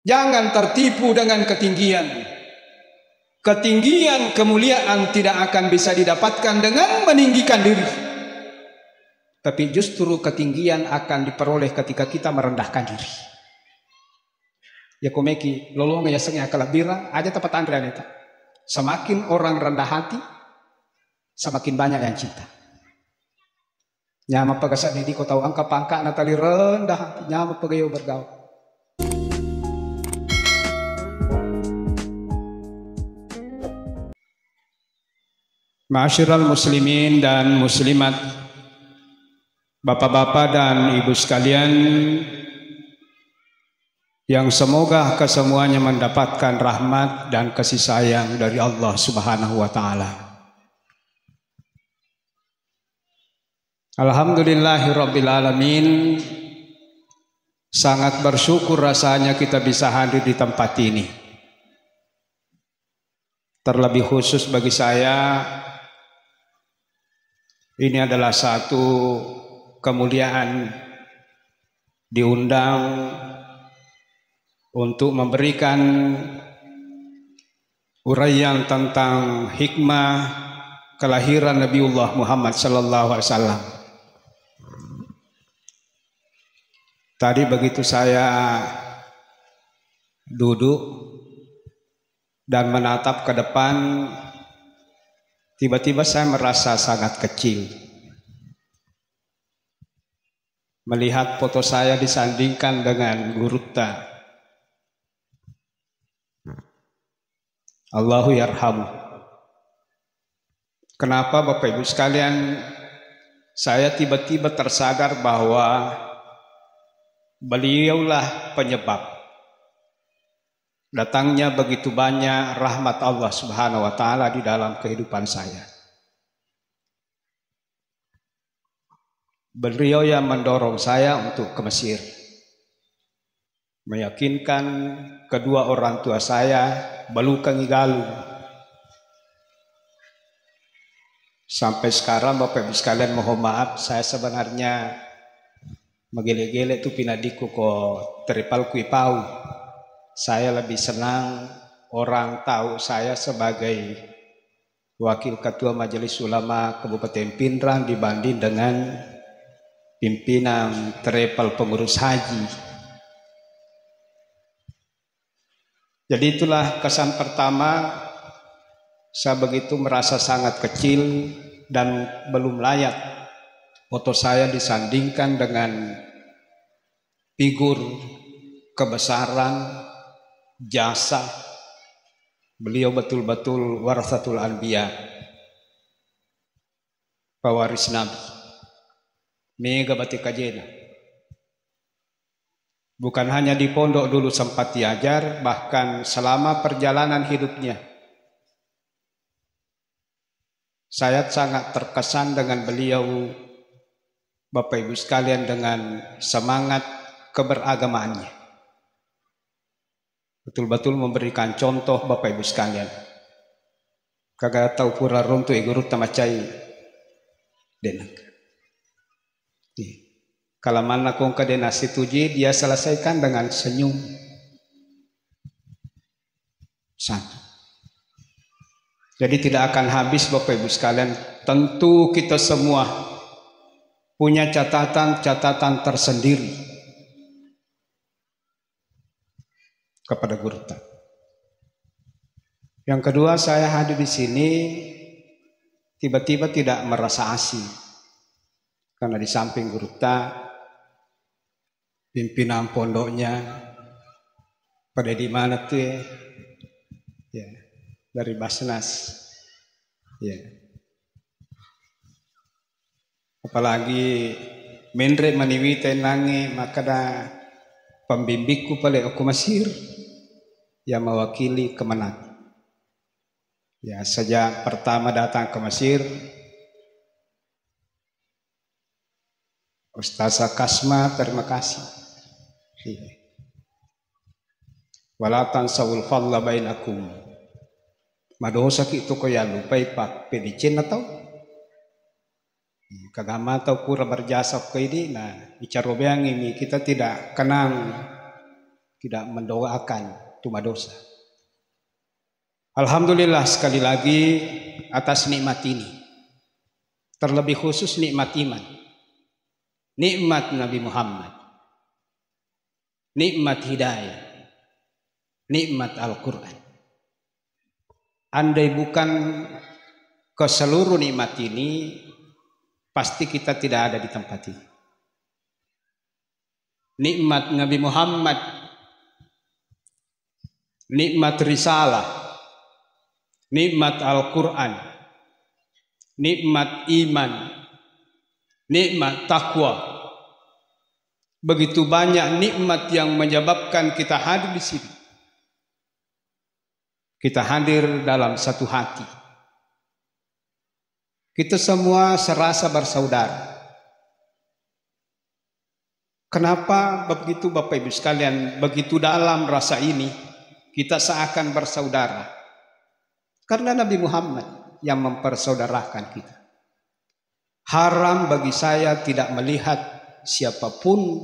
Jangan tertipu dengan ketinggian. Ketinggian kemuliaan tidak akan bisa didapatkan dengan meninggikan diri. Tapi justru ketinggian akan diperoleh ketika kita merendahkan diri. Ya komeki lolong ya sengnya kalabira aja tempat Andrea neta. Semakin orang rendah hati, semakin banyak yang cinta. Nyama pagasak di kau tahu angka pangka natali rendah hati, nyama pagayo bergaul. Ma'asyiral muslimin dan muslimat, bapak-bapak dan ibu sekalian, yang semoga kesemuanya mendapatkan rahmat dan kasih sayang dari Allah Subhanahu wa taala. Alhamdulillahirabbil alamin. Sangat bersyukur rasanya kita bisa hadir di tempat ini. Terlebih khusus bagi saya, ini adalah satu kemuliaan diundang untuk memberikan uraian tentang hikmah kelahiran Nabiullah Muhammad sallallahu alaihi wasallam. Tadi begitu saya duduk dan menatap ke depan, tiba-tiba saya merasa sangat kecil. Melihat foto saya disandingkan dengan Gurutta. Allahu yarhamu. Kenapa Bapak Ibu sekalian, saya tiba-tiba tersadar bahwa beliaulah penyebab datangnya begitu banyak rahmat Allah Subhanahu wa taala di dalam kehidupan saya. Beliau yang mendorong saya untuk ke Mesir, meyakinkan kedua orang tua saya Balukang Igalu. Sampai sekarang Bapak Ibu sekalian, mohon maaf, saya sebenarnya megele-gele tu pinadiku ko teripal kuipau. Saya lebih senang orang tahu saya sebagai wakil ketua Majelis Ulama Kabupaten Pindrang dibanding dengan pimpinan teripal pengurus haji. Jadi itulah kesan pertama, saya begitu merasa sangat kecil dan belum layak foto saya disandingkan dengan figur kebesaran, jasa. Beliau betul-betul warasatul anbiya, pewaris Nabi. Mega batik kajena. Bukan hanya di pondok dulu sempat diajar, bahkan selama perjalanan hidupnya. Saya sangat terkesan dengan beliau, Bapak Ibu sekalian, dengan semangat keberagamaannya. Betul-betul memberikan contoh Bapak Ibu sekalian. Kagak tahu pura runtu igurut tamacai denak. Kalau mana kong kadena situji, dia selesaikan dengan senyum. Satu. Jadi tidak akan habis Bapak Ibu sekalian. Tentu kita semua punya catatan-catatan tersendiri kepada Gurutta. Yang kedua, saya hadir di sini tiba-tiba tidak merasa asing. Karena di samping Gurutta, pimpinan pondoknya pada di mana tuh ya, dari Basnas ya, apalagi Mendre maniwite nange maka da pembimbingku pada aku Mesir yang mewakili Kemenang. Ya, sejak pertama datang ke Mesir, Ustazah Kasma, terima kasih. Walatan sawul fadla bainakum. Madosa ki itu kaya lupai pak pedicin atau kagama atau pura berjasa ke ini. Nah, bicara yang ini kita tidak kenal tidak mendoakan cuma dosa. Alhamdulillah sekali lagi atas nikmat ini. Terlebih khusus nikmat iman. Nikmat Nabi Muhammad. Nikmat hidayah. Nikmat Al-Quran. Andai bukan ke seluruh nikmat ini, pasti kita tidak ada di tempat ini. Nikmat Nabi Muhammad, nikmat risalah, nikmat Al-Quran, nikmat iman, nikmat takwa. Begitu banyak nikmat yang menyebabkan kita hadir di sini. Kita hadir dalam satu hati. Kita semua serasa bersaudara. Kenapa begitu Bapak Ibu sekalian, begitu dalam rasa ini, kita seakan bersaudara? Karena Nabi Muhammad yang mempersaudarakan kita. Haram bagi saya tidak melihat siapapun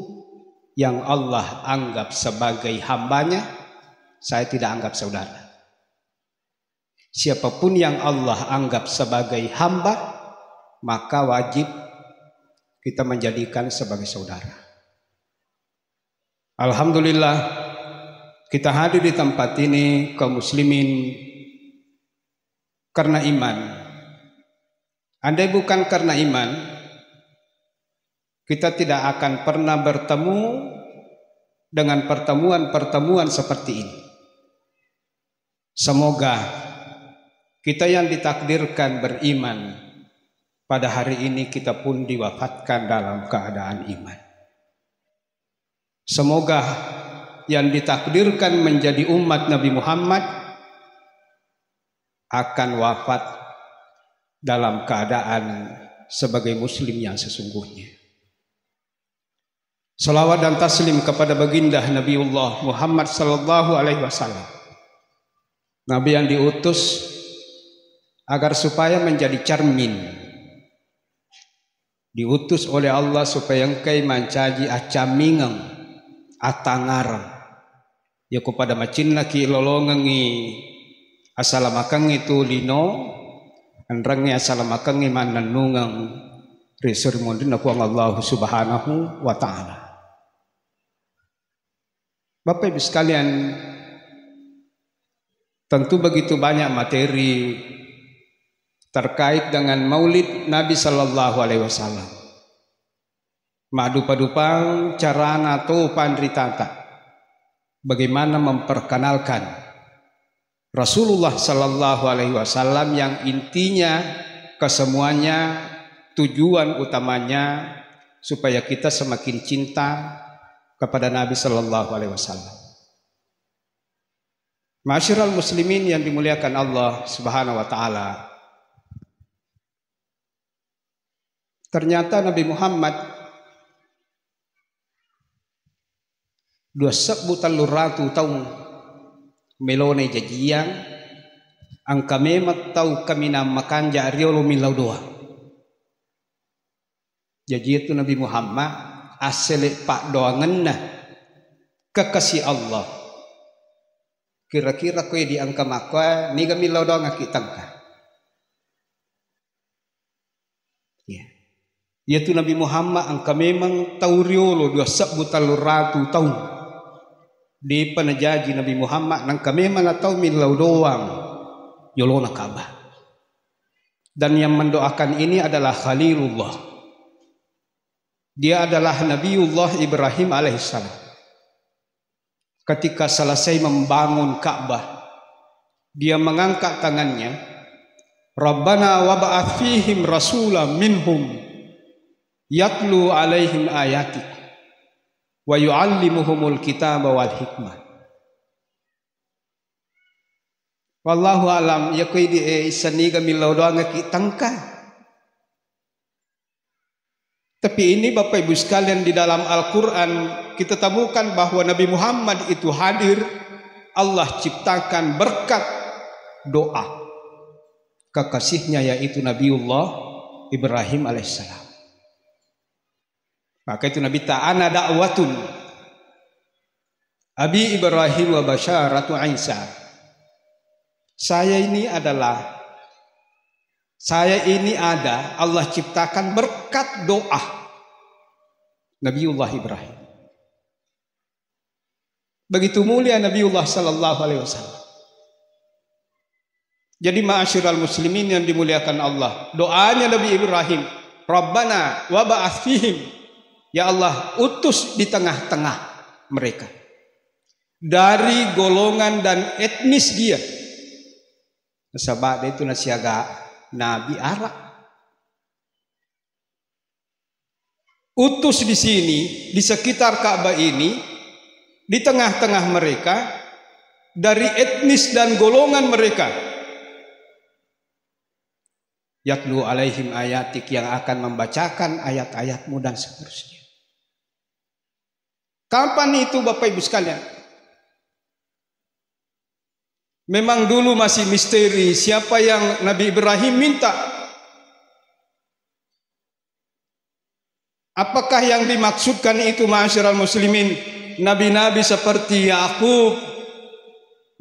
yang Allah anggap sebagai hambanya, saya tidak anggap saudara. Siapapun yang Allah anggap sebagai hamba, maka wajib kita menjadikan sebagai saudara. Alhamdulillah, kita hadir di tempat ini kaum muslimin karena iman. Andai bukan karena iman, kita tidak akan pernah bertemu dengan pertemuan-pertemuan seperti ini. Semoga kita yang ditakdirkan beriman pada hari ini kita pun diwafatkan dalam keadaan iman. Semoga yang ditakdirkan menjadi umat Nabi Muhammad akan wafat dalam keadaan sebagai muslim yang sesungguhnya. Salawat dan taslim kepada baginda Nabiullah Muhammad sallallahu alaihi wasallam. Nabi yang diutus agar supaya menjadi cermin. Diutus oleh Allah supaya engkai mancaji acamingang atangar. Ya kepada macin laki lolongangi asalamakang itu lino andrangi asalamakang mananungang risur mundin aku Allah subhanahu wa ta'ala. Bapak Ibu sekalian, tentu begitu banyak materi terkait dengan maulid Nabi Sallallahu Alaihi Wasallam. Madu-padupang carana atau pandritata. Bagaimana memperkenalkan Rasulullah Sallallahu Alaihi Wasallam yang intinya kesemuanya tujuan utamanya supaya kita semakin cinta kepada Nabi Sallallahu Alaihi Wasallam. Ma'asyiral muslimin yang dimuliakan Allah Subhanahu Wa Taala. Ternyata Nabi Muhammad dua sebutan luratu tahun melone jajiang angka memat tau kamina makan jariolo milau doa. Jadi itu Nabi Muhammad asli pak doanganna kekasih Allah. Kira-kira kue di angka makwa ni milau doa ngakitangka. Ya. Yaitu Nabi Muhammad angka memang tauriolo dua sebutan luratu tahun di penajaji Nabi Muhammad angka memang atau milau doang yolona Ka'bah. Dan yang mendoakan ini adalah Khalilullah. Dia adalah Nabiullah Ibrahim alaihissalam. Ketika selesai membangun Ka'bah, dia mengangkat tangannya, Rabbana wab'ats fihim rasulan minhum yatlu alaihim ayatik wa yu'allimuhumul kitaba wal hikmah. Wallahu alam ya koi di isaniga milau doang kitangka. Tapi ini Bapak Ibu sekalian di dalam Al-Quran kita temukan bahwa Nabi Muhammad itu hadir, Allah ciptakan berkat doa kekasihnya yaitu Nabiullah Ibrahim alaihissalam. Maka itu Nabi ta'ana da'watun. Abi Ibrahim wa basyaratu Isa. Saya ini ada Allah ciptakan berkat doa Nabiullah Ibrahim. Begitu mulia Nabiullah sallallahu alaihi wasallam. Jadi ma'asyiral muslimin yang dimuliakan Allah, doanya Nabi Ibrahim, Rabbana wa ba'ats fihim, ya Allah utus di tengah-tengah mereka dari golongan dan etnis dia. Sebab itu nasiaga Nabi Arab. Utus di sini, di sekitar Ka'bah ini, di tengah-tengah mereka, dari etnis dan golongan mereka. Yatlu alaihim ayatik, yang akan membacakan ayat-ayatmu dan seterusnya. Kapan itu Bapak Ibu sekalian? Memang dulu masih misteri siapa yang Nabi Ibrahim minta. Apakah yang dimaksudkan itu ma'asyiral muslimin? Nabi-nabi seperti Yakub,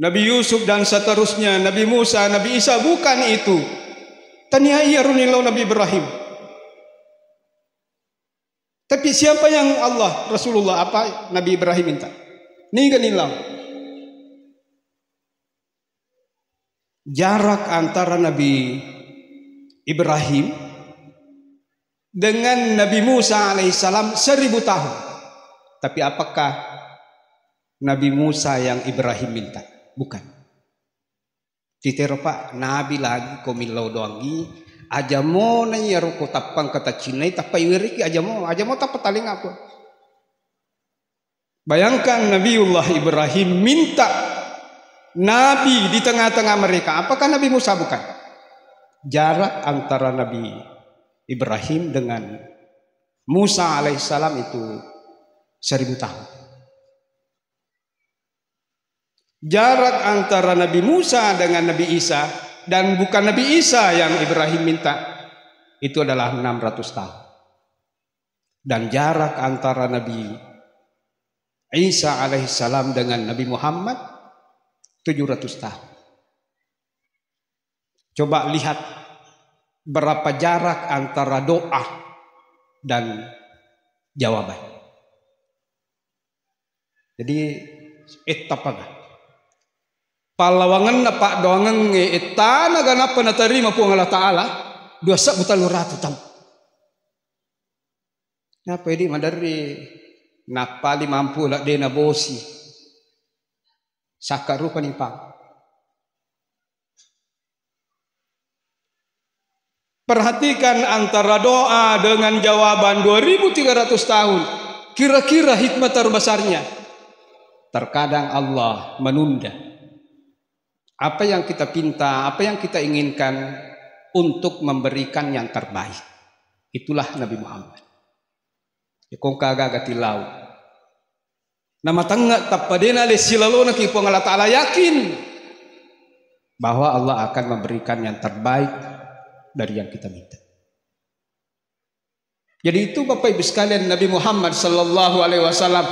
Nabi Yusuf dan seterusnya, Nabi Musa, Nabi Isa? Bukan itu. Taniai yarunilau Nabi Ibrahim. Tapi siapa yang Allah, Rasulullah, apa Nabi Ibrahim minta? Niganilau. Jarak antara Nabi Ibrahim dengan Nabi Musa alaihissalam 1000 tahun. Tapi apakah Nabi Musa yang Ibrahim minta? Bukan. Titero Pak, Nabi lagi komilau doangi, aja mo na yaro ko tapang kata Cina, tapai wiriki aja mo tapat taling apa. Bayangkan Nabiullah Ibrahim minta Nabi di tengah-tengah mereka. Apakah Nabi Musa? Bukan. Jarak antara Nabi Ibrahim dengan Musa alaihissalam itu 1000 tahun. Jarak antara Nabi Musa dengan Nabi Isa, dan bukan Nabi Isa yang Ibrahim minta, itu adalah 600 tahun. Dan jarak antara Nabi Isa alaihissalam dengan Nabi Muhammad 700 tahun. Coba lihat berapa jarak antara doa dan jawaban. Jadi etapa palawangan na pak doangan etana ganapa na tarima po ang Allah Ta'ala 200 tam. Na pwede madari napali mampu la de na bosi saka rupa ni pak. Perhatikan antara doa dengan jawaban 2300 tahun. Kira-kira hikmah terbesarnya. Terkadang Allah menunda apa yang kita pinta, apa yang kita inginkan untuk memberikan yang terbaik. Itulah Nabi Muhammad. Kung kagagati law. Nama tengah tapadena le silalo na kipong Allah Ta'ala, yakin bahwa Allah akan memberikan yang terbaik dari yang kita minta. Jadi itu Bapak Ibu sekalian, Nabi Muhammad sallallahu alaihi wasallam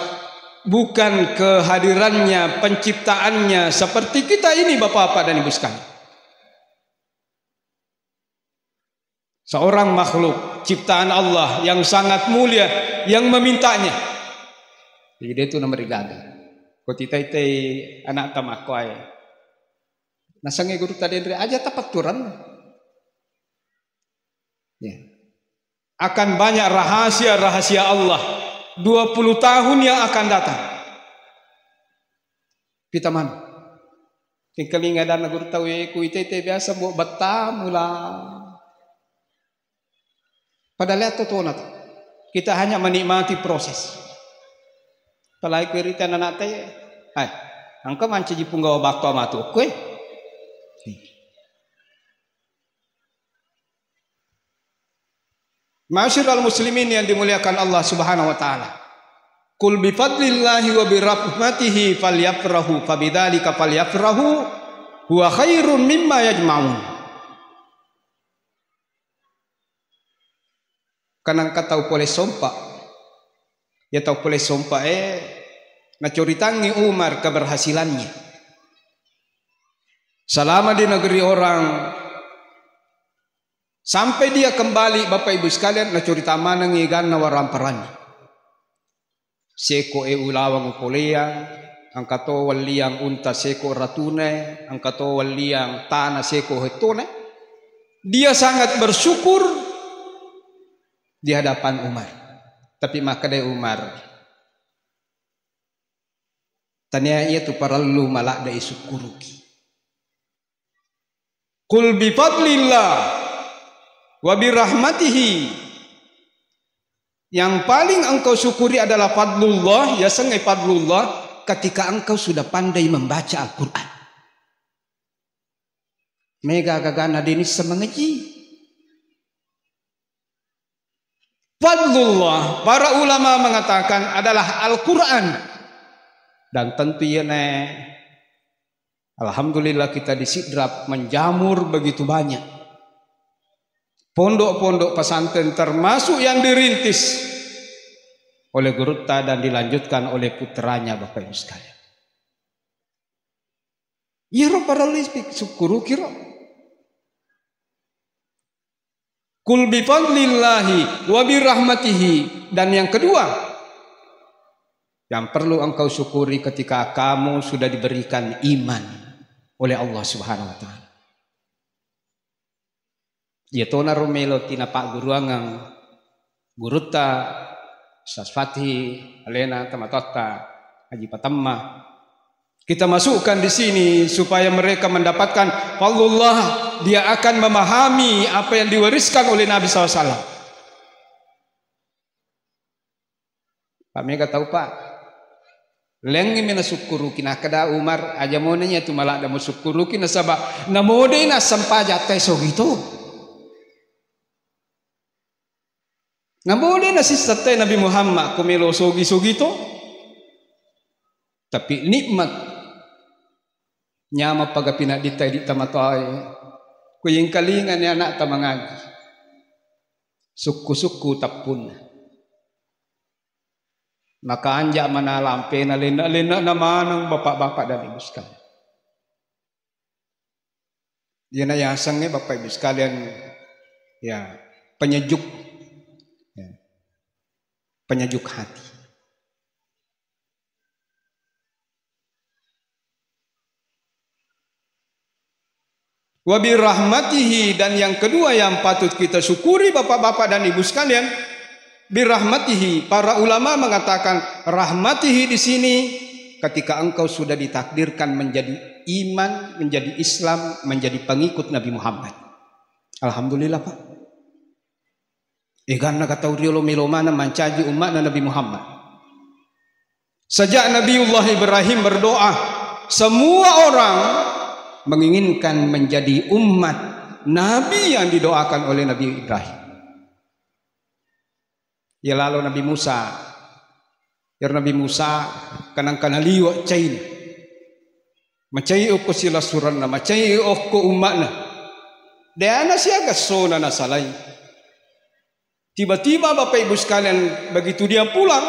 bukan kehadirannya, penciptaannya seperti kita ini Bapak-bapak dan Ibu sekalian. Seorang makhluk ciptaan Allah yang sangat mulia yang memintanya. Jadi itu nomor gagal. Ko titay anak tamakway. Nasangi guru tadi aja tapat turan. Ya. Akan banyak rahasia-rahasia Allah 20 tahun yang akan datang. Pitaman. Tingkalinga dan guru tahu ku itete biasa mo batamula. Padahal itu tuh kita hanya menikmati proses. Palai kerita anak teh, angka manci di punggawa bakto amatu, kue. Ma'asyiral muslimin yang dimuliakan Allah Subhanahu wa taala. Qul bi fadlillahi wa bi rahmatihi falyafrahu fabidzalika falyafrahu huwa khairun mimma yajma'un. Kanang katau boleh sompa. Ya tahu boleh sompa curitangi Umar keberhasilannya. Selama di negeri orang, sampai dia kembali, Bapak Ibu sekalian, curita mana ngigan nawaramparani. Seko ulawang ukolea, angkato waliang unta seko ratune, angkato waliang tanah seko hetone. Dia sangat bersyukur di hadapan Umar. Tapi maka dari Umar, tanya ia tu parallu malak dari syukuruki. Qul bi fadlillah wa bi rahmatihi. Yang paling engkau syukuri adalah fadlullah, ya sengai fadlullah ketika engkau sudah pandai membaca Al-Qur'an. Mega gagana dini semengeji. Fadlullah, para ulama mengatakan adalah Al-Quran. Dan tentu ya alhamdulillah kita di Sidrap menjamur begitu banyak. Pondok-pondok pesantren termasuk yang dirintis oleh Gurutta dan dilanjutkan oleh putranya Bapak Ibu sekalian. Iro para lispik syukuru kiro. Kul bi fadlillahi wa bi rahmatihi. Dan yang kedua yang perlu engkau syukuri ketika kamu sudah diberikan iman oleh Allah Subhanahu wa taala. Ya tona romelo tina Pak Guru Angang, Gurutta, Ustaz Fatih, Alena, Tamatota, Haji Patamma. Kita masukkan di sini supaya mereka mendapatkan fadlullah, dia akan memahami apa yang diwariskan oleh Nabi SAW. Pak Mega tahu Pak, lengi mina syukuru kina kada Umar aja monenya tu malah ada syukuru kina sabab namode na sampaja teso gitu. Namode na sisate Nabi Muhammad kumelo sogi to. Tapi nikmat nyama pagapina ditay di tamatay kuying kalingan ni anak tamangagi suku-suku tapun maka anja manalampe na lena naman ng bapak-bapak dan ibu sekalian. Yan na yasang ni Bapak Ibu sekalian ya penyejuk hati. Wa bi rahmatihi, dan yang kedua yang patut kita syukuri Bapak-bapak dan Ibu sekalian, bi rahmatihi. Para ulama mengatakan rahmatihi di sini ketika engkau sudah ditakdirkan menjadi iman, menjadi Islam, menjadi pengikut Nabi Muhammad. Alhamdulillah Pak. Karena kata uriolo milomana mancaji umat Nabi Muhammad. Sejak Nabiullah Ibrahim berdoa, semua orang menginginkan menjadi umat Nabi yang didoakan oleh Nabi Ibrahim. Ya lalu Nabi Musa, Nabi Musa kanang-kanang liwat cain, macai oko sila surana, macai oko umatna. Deana siya gasona na salay. Tiba-tiba Bapak Ibu sekalian begitu dia pulang,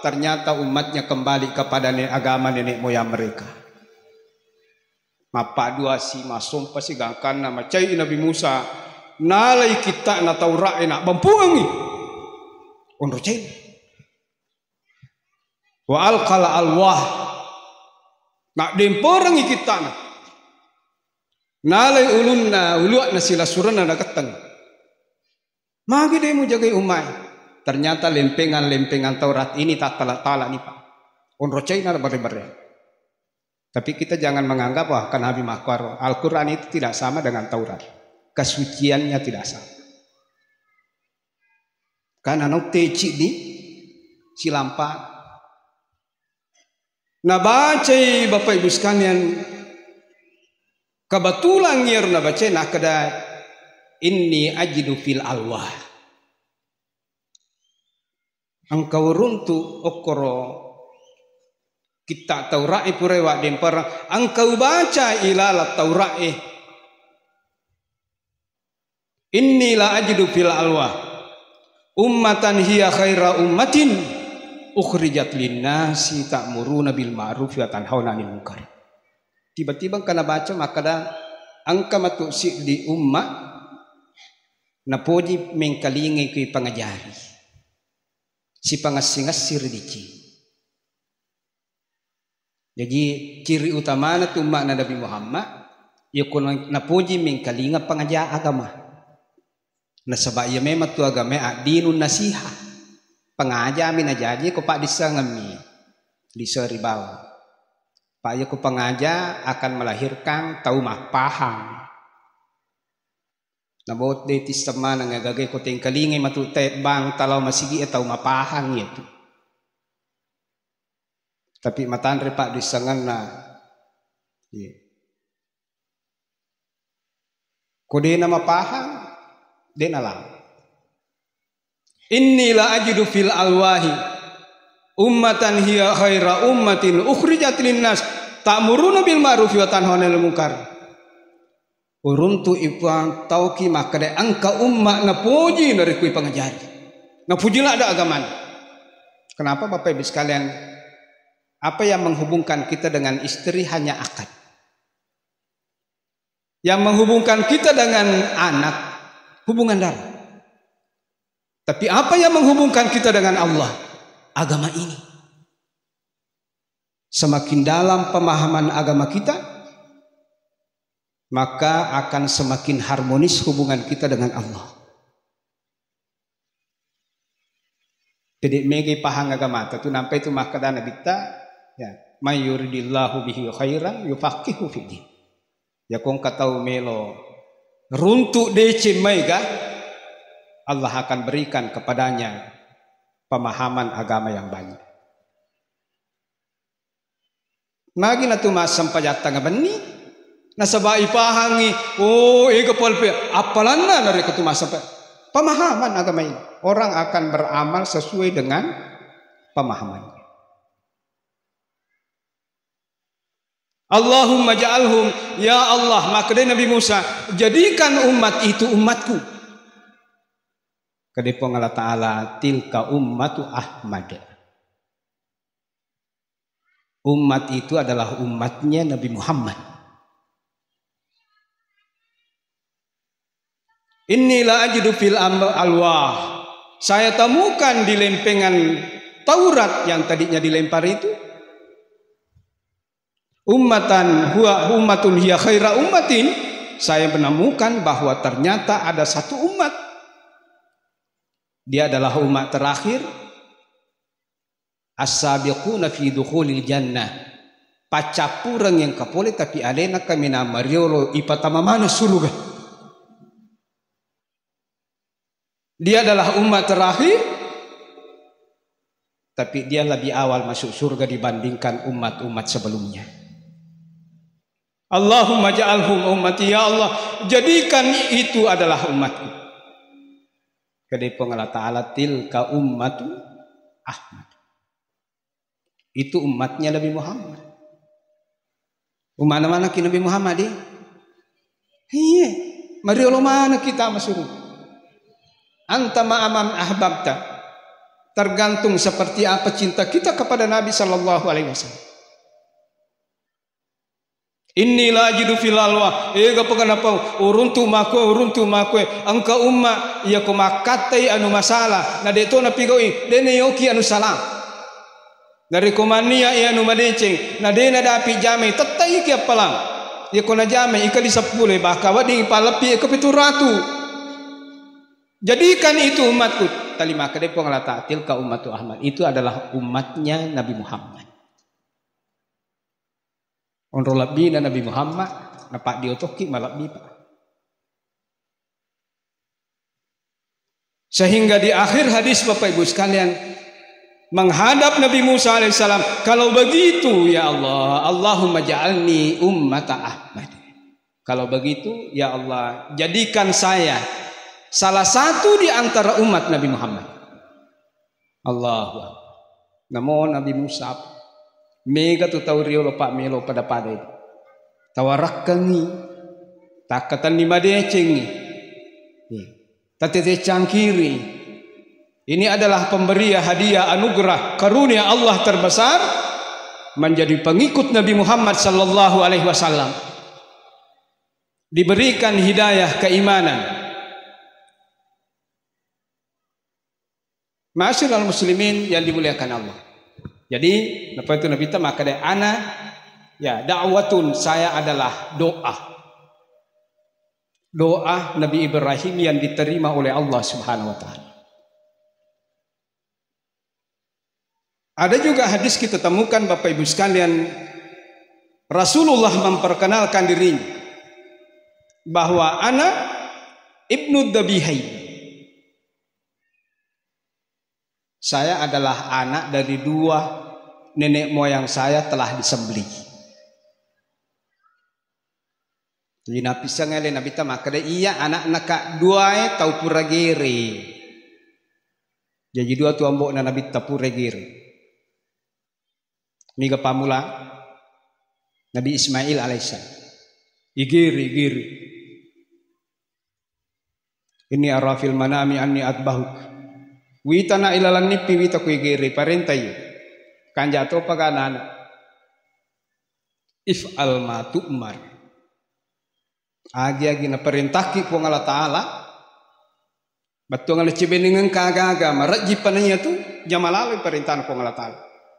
ternyata umatnya kembali kepada agama nenek moyang mereka. Mapa dua si masum pasi gangkan nama cai Nabi Musa nalai kita na Taurat nak bampuangi unro cai wa alqala alwah nak demporangi kita na nalai ulunna uluat na sila surana na keteng magi demu jagai umai. Ternyata lempengan-lempengan Taurat ini tak talak-talak nih Pak unro cai na bare-bare. Tapi kita jangan menganggap wah kan Nabi Makwar Al-Quran itu tidak sama dengan Taurat. Kesuciannya tidak sama. Karena anak teci di silampa. Nah baca Bapak Ibu sekalian. Kebetulan ngir na baca nak kada inni ajidu fil Allah. Engkau runtu okoro kita Taurat purewa dempar engkau baca ilalat Taurat inni la ajidu fil alwa ummatan hiya khaira ummatin ukhrijat linnasi ta'muruna bil ma'ruf wa tanhauna 'anil munkar. Tiba-tiba kana baca maka da angka matu si di umma na poji mengkalingi kui pangajari si pangasingasir dici. Jadi ciri utama na umma na Nabi Muhammad yakun na poji mengkalinga pangaja agama. Na sabab ia memang tu agama adinun nasiha. Pengaja minajaji ko pak disangami diseribawa. Pak ya ko pengaja akan melahirkan taumah paham. Nabot de tisama nang gagay ko tingkalingi matutay bang talaw masigi ataw mapahang itu. Tapi matanre pak disangan na kode na mapahang den alam. Inni la ajidu fil alwahi ummatan hiya khaira ummatin ukhrijat linnas ta'muruna bil ma'ruf wa tanhauna 'anil munkar. Uruntu ipang tauki makade angka umma na puji dari kui pangajari. Na pujilah ada agama. Kenapa Bapak Ibu sekalian? Apa yang menghubungkan kita dengan istri hanya akad. Yang menghubungkan kita dengan anak hubungan darah. Tapi apa yang menghubungkan kita dengan Allah? Agama ini. Semakin dalam pemahaman agama kita, maka akan semakin harmonis hubungan kita dengan Allah. Jadi megi pahang agama itu nampai itu maka dana kita ya mayuridillahu bihi khairan yufaqihu fiddin. Ya kong katau melo runtuk DC mega Allah akan berikan kepadanya pemahaman agama yang banyak. Magi na tumasam pajata nga bani nasabai pahangi ega polpe apalan na dari ketumasam pemahaman agama ini. Orang akan beramal sesuai dengan pemahamannya. Allahumma ja'alhum ya Allah, maka dari Nabi Musa jadikan umat itu umatku. Kedepong Allah Ta'ala tilka ummatu Ahmad. Umat itu adalah umatnya Nabi Muhammad. Inilah ajidu fil alwah. Saya temukan di lempengan Taurat yang tadinya dilempar itu. Ummatan huwa ummatun hiya khaira ummatin. Saya menemukan bahwa ternyata ada satu umat. Dia adalah umat terakhir. As-sabiquna fi dukhulil jannah. Pacapurang yang kapole tapi alena kami na mariolo ipatama mana surga. Dia adalah umat terakhir. Tapi dia lebih awal masuk surga dibandingkan umat-umat sebelumnya. Allahumma ja'alhum ummati ya Allah. Jadikan itu adalah umatku. Kedepong Allah Ta'ala tilka ummatu Ahmad. Itu umatnya Nabi Muhammad. Mana-mana ki Nabi Muhammad dia. Iya. Mari Allah mana kita masuk. Anta ma'amam ahbabta. Tergantung seperti apa cinta kita kepada Nabi Sallallahu Alaihi Wasallam. Inilah jidu filalwa. Ega pengenapa uruntu makwe angka umma ia ko makatai anu masalah na deto na pigoi dene yoki anu salah dari komania ia anu madeceng na dena dapi jame tetai ki apalang ia ko na jame ika di 10 baka wading palepi ke 700. Jadikan itu umatku tali maka depo ngalata tilka ummatu Ahmad. Itu adalah umatnya Nabi Muhammad. Onro labi na Nabi Muhammad napak diotoki malabi pak. Sehingga di akhir hadis Bapak Ibu sekalian menghadap Nabi Musa alaihissalam, kalau begitu ya Allah, Allahumma ja'alni ummata Ahmad. Kalau begitu ya Allah, jadikan saya salah satu di antara umat Nabi Muhammad. Allahu Akbar. Namo Nabi Musa mega tu tahu rio pak melo pada itu tawarakkangi takatan lima deceng tatete cangkiri Ini adalah pemberian hadiah anugerah karunia Allah terbesar menjadi pengikut Nabi Muhammad sallallahu alaihi wasallam. Diberikan hidayah keimanan. Ma'asyiral muslimin yang dimuliakan Allah. Jadi, apa itu Nabi ta maka ada ana ya da'watun, saya adalah doa. Doa Nabi Ibrahim yang diterima oleh Allah Subhanahu wa taala. Ada juga hadis kita temukan Bapak Ibu sekalian, Rasulullah memperkenalkan dirinya bahwa ana ibnu Dhabihain. Saya adalah anak dari dua nenek moyang saya telah disembelih. Jadi Nabi sangale Nabi ta makade iya anak nak dua tau puragere. Jadi dua tu ambok na Nabi ta puragere. Miga pamula Nabi Ismail alaihissalam. Igiri. Ini arafil manami anni atbahuk. Witana ilalan nipi wita ku igiri parentai. Kanjato paganan. If'al ma tu'mar. Agi na perintahki po Allah Ta'ala. Betul ngala cibeningan kagaga. Marajipannya tu jamalali perintah po Allah Ta'ala.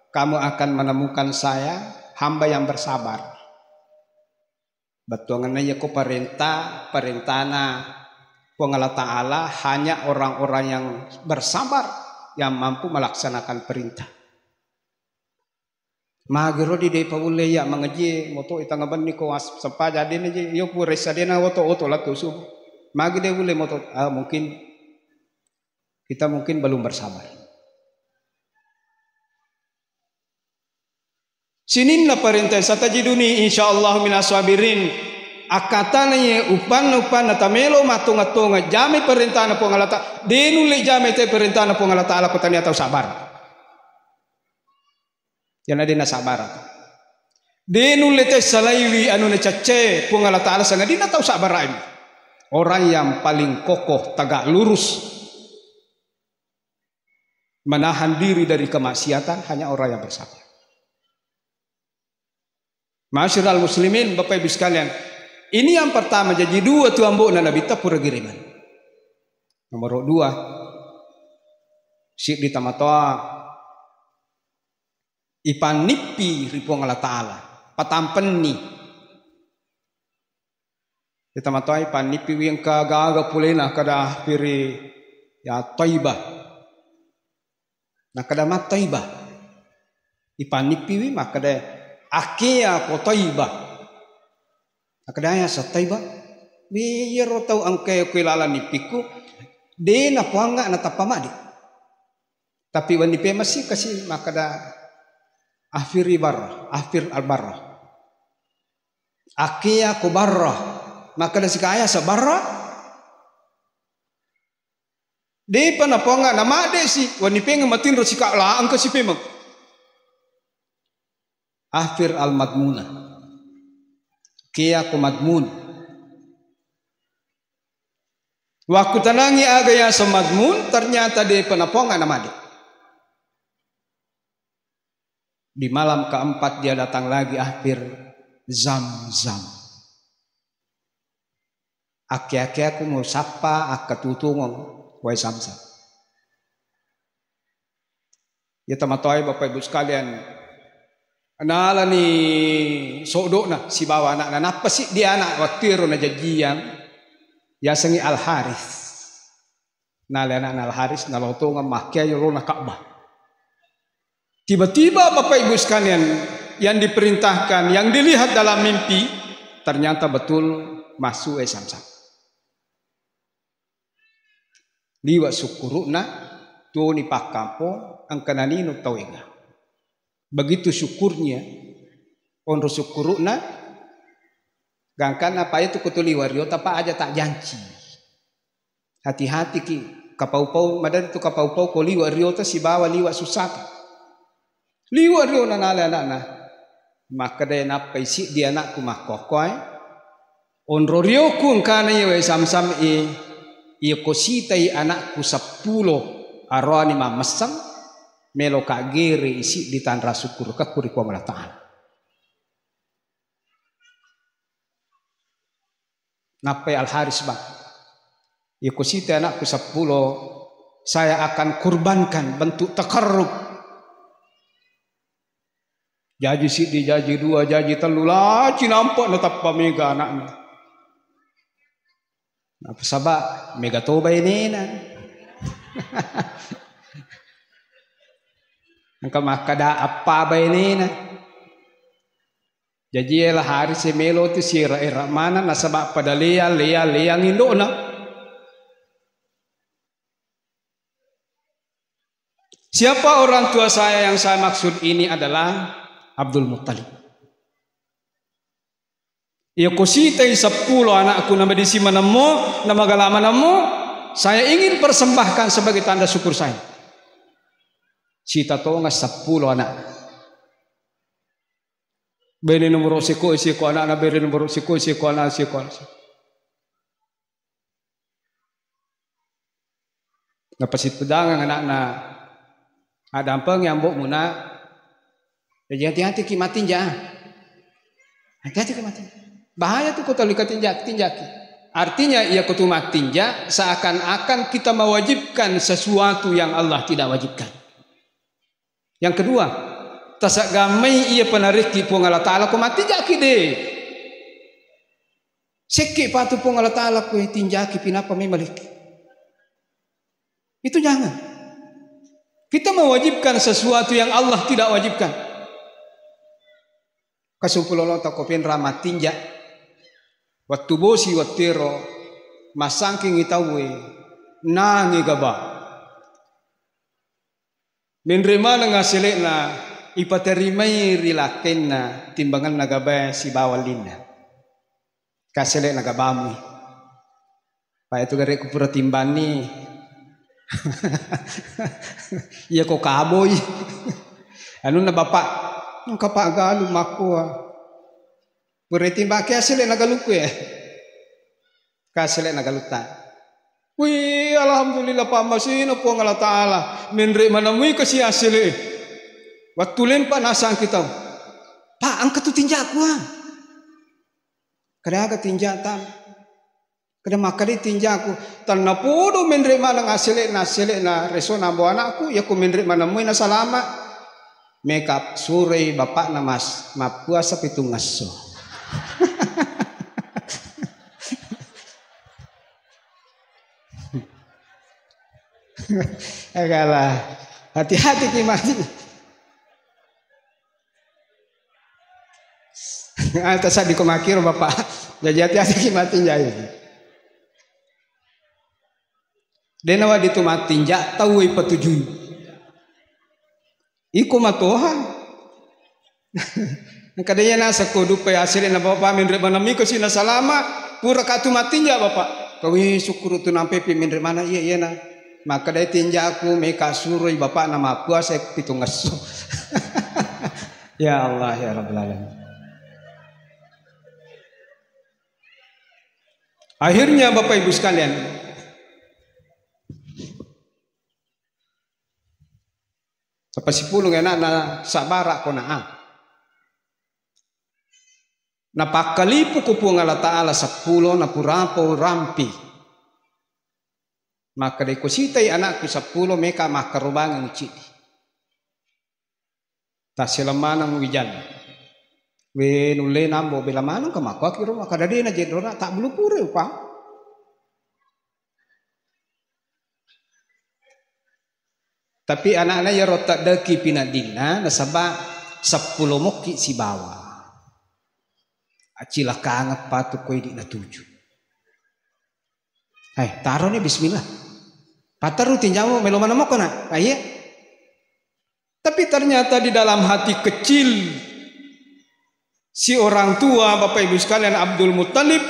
Kamu akan menemukan saya hamba yang bersabar. Betul ngananya ko perintahna po Allah Ta'ala hanya orang-orang yang bersabar yang mampu melaksanakan perintah. Magero di depa ule ya mengaji moto itangaban ni ko sapa jadi ni yo pu resadena oto la tusu. Magi de ule moto mungkin kita belum bersabar. Sinin la perintah satajiduni insyaallah minas sabirin. Akatane upan natamelo matunga jami perintah na po ngalata. Denuli jami te perintah na po ngalata ala ko tanya tau sabar. Yan na sabar. Denuli te salaiwi anu na cace po ngalata ala sanga dina tau sabar. Orang yang paling kokoh tegak lurus menahan diri dari kemaksiatan hanya orang yang bersabar. Ma'asyiral muslimin, Bapak Ibu sekalian, ini yang pertama jadi dua tu ambok na Nabi ta pura giriman. Nomor dua, syik ditamatoa ipan nipi ripuang Allah Ta'ala patampen ni. Ditamatoa ipan nipi yang kagaga pulena kada piri ya taibah. Nah kada mat taibah. Ipan nipi mak kada akia ko taibah. Akadaya sa taibah. Biyero tau ang kayo kilala ni piku. De na puanga na tapamadi. Tapi wan ni masih kasi makada afir al barra. Akia ko barra. Makada si kaya sa barra. De pa na puanga na made si wan ni penga matinro si kala ang kasi pemang. Afir al-madmuna. Kia ku madmun. Waktu tanangi agaya sa madmun, ternyata dia penapongan nama dia. Di malam keempat dia datang lagi Afir Zam-Zam. Aki-aki aku mau sapa, akatutungong, wai Zam-Zam. Ya tamatoi Bapak Ibu sekalian, anala ni sodok na si bawa anak na napa sih dia anak waktu na jajian ya sengi Al Haris nala anak Al Haris naloto nga makya yoro na Ka'bah. Tiba-tiba Bapak Ibu sekalian yang diperintahkan yang dilihat dalam mimpi ternyata betul masuk Zam-Zam. Liwa syukuruna tu ni pakapo ang kananino tawinga. Begitu syukurnya onro syukuruna gangkan apa itu kutuli wario tapa aja tak janji. Hati-hati ki kapau-pau madan itu kapau-pau ko liwa rio ta si bawa liwa susah. Liwa rio nanala anak maka daya napai si dia anak ku makokoy onro rio ku kana ye Zam-Zam e kositai anakku 10 arwani mamesang melo kagere isi di tanra syukur ka kuri ko Allah Ta'ala. Napai Al-Haris bang, ya kusite anakku 10, saya akan kurbankan bentuk takarrub. Jaji sidi, jaji 2, jaji 3 lah, nampak natap pamega anaknya. Apa sabak mega toba ini na. Angka makada apa ba ini na. Jadi lah hari si melo tu si era mana nasabak pada liang indo na. Siapa orang tua saya yang saya maksud ini adalah Abdul Muttalib. Ya kusitai 10 anakku nama di sima namo, nama galama namo, saya ingin persembahkan sebagai tanda syukur saya. Cita to nga 10 anak. Beri nomor siko anak na beri nomor siko anak. Napasit pedangan anak na ada ampang yang mbok muna. Jadi hati-hati kimatin jah. Hati-hati kimatin. Bahaya tuh kota lihat tinjaki. Artinya ia kutumat tinjak seakan-akan kita mewajibkan sesuatu yang Allah tidak wajibkan. Yang kedua, tasak gamai ia penariki pun Allah Ta'ala ku mati jaki deh. Sikit patu pun Allah Ta'ala ku tinjaki pinapa memalik. Itu jangan. Kita mewajibkan sesuatu yang Allah tidak wajibkan. Kasupulolo takopin ramat tinjak. Waktu bosi watiro masangking itawe nangi gaba. Menerima ngasilek na ipaterimai rilaken na timbangan nagabay si bawalin na. Kasilek nagabamu. Pa itu gari ko pura timbani. Iya ko kaboy. Ano na bapak? Ang kapagalo makuha. Pura timbang kaya silek nagaluko eh. Kasilek nagalutan. Wih, alhamdulillah Pak Masino po ng Allah Ta'ala. Menre manamui kasi asili. Waktu lempa nasaan kita. Pak, ang katutinja ko ha. Kada katinja tam. Kada makali tinja ko. Tan na po do menre manang asili na reso na bo anak ko. Ya ko menre manamui na salama. Makeup suri bapak na mas mapuasa pitong ngaso. Agalah hati-hati kimati. Atas di komakir bapak. Jadi hati-hati kimati jaya. Denawa ditu matinja tahu ipetuju. Iku matoha. Kadanya nasa kodu pe hasilin na bapak menre manami ko sina salama pura katu matinja bapak. Kawi syukur tu nampe pi menre mana iya na. Maka dari tinjaku mereka suruh bapak nama puasa pitung ngaso. Ya Allah ya Rabbal Alamin. Akhirnya Bapak Ibu sekalian, apa si pulung enak na sabara ko na napakalipu ko po ng Allah Ta'ala sa pulo na purapo rampi. Maka dari kusitay anakku 10 mereka makarubangan citi. Tak selamanang wijan. We nule nambo bila manang kamakwa kiro maka dari na jedora tak bulu pure pa. Tapi anak-anak ya rotak deki pinadina nasaba 10 moki si bawa. Acilah kangat patu koi di na 7. Hai, taruh nih bismillah. Pataru tinjamu melo mana mau kena, ayah. Tapi ternyata di dalam hati kecil si orang tua Bapak Ibu sekalian Abdul Muttalib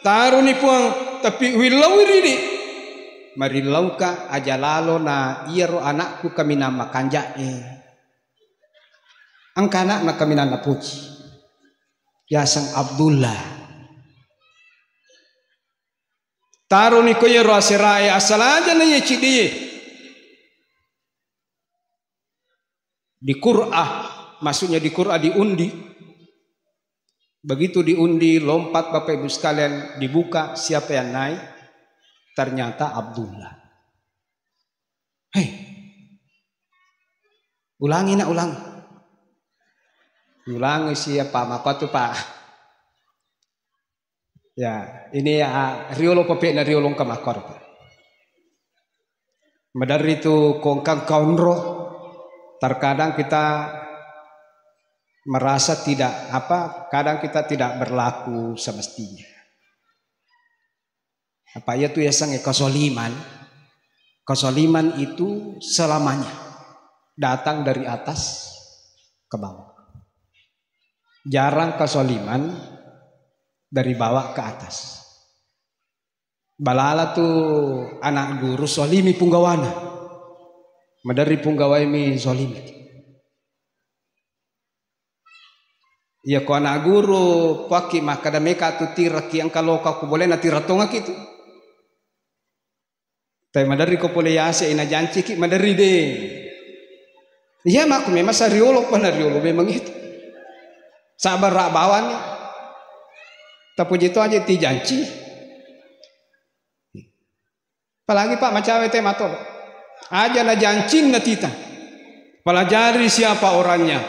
taruh nih puang tapi wilawiri marilauka aja lalo na iro anakku kami nama kanja angkana na kami nama puji ya sang Abdullah. Taruh ni ko yero aserai asal aja na ye cidi. Di Qur'ah, maksudnya di Qur'ah diundi. Begitu diundi, lompat Bapak Ibu sekalian, dibuka siapa yang naik? Ternyata Abdullah. Hei, ulangi nak, ulangi. Ulangi siapa? Apa tuh Pak? Ya, ini ya riolo popek na riolong kamakor. Madari itu kongkang kaunro. Terkadang kita merasa kadang kita tidak berlaku semestinya. Apa ya tuh ya sang kesoliman? Kesoliman itu selamanya datang dari atas ke bawah. Jarang kesoliman dari bawah ke atas. Balala tuh anak guru solimi punggawana. Madari punggawai mi solimi. Ya ko anak guru paki makadameka tu tiraki yang kalau kau boleh na tiratonga gitu. Tapi madari ko boleh yase ina janci ki madari de. Iya mak memang sariolo panariolo memang itu. Sabar rak bawan. Tapi itu aja ti janci. Apalagi Pak macawe teh mato. Aja na jancin na tita. Pelajari siapa orangnya.